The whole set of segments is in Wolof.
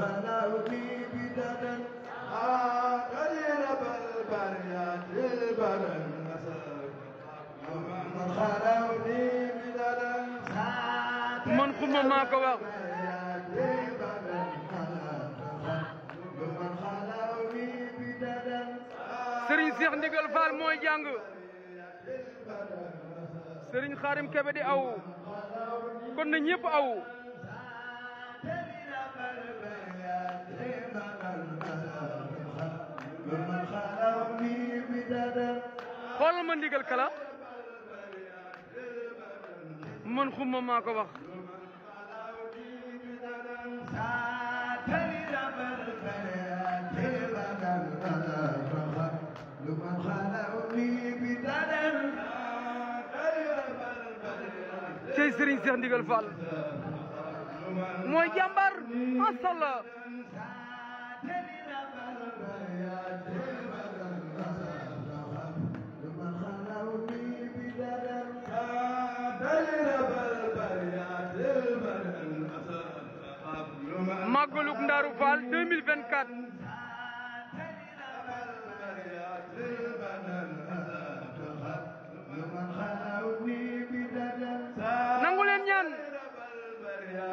خلوني بددا قليل بالبريات البرا من خلوني بددا من خم ما ko wax Serigne Cheikh Ndigal Fall mooy jàng Serigne Khadim Kebe di aw kon na ñëpp aw xoolal ma ndigal kala man xumma maa ko wax cey Serigne Cheikh Ndigal Fall mooy jàmbar masalla Magaluk Ndaru Fall 2024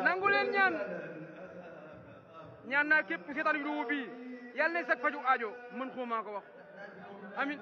nangu leen ñaan ñaan naa képp seetaan vidéo bi yàlla nay sag faju aajo mën xuma maa ko wax amin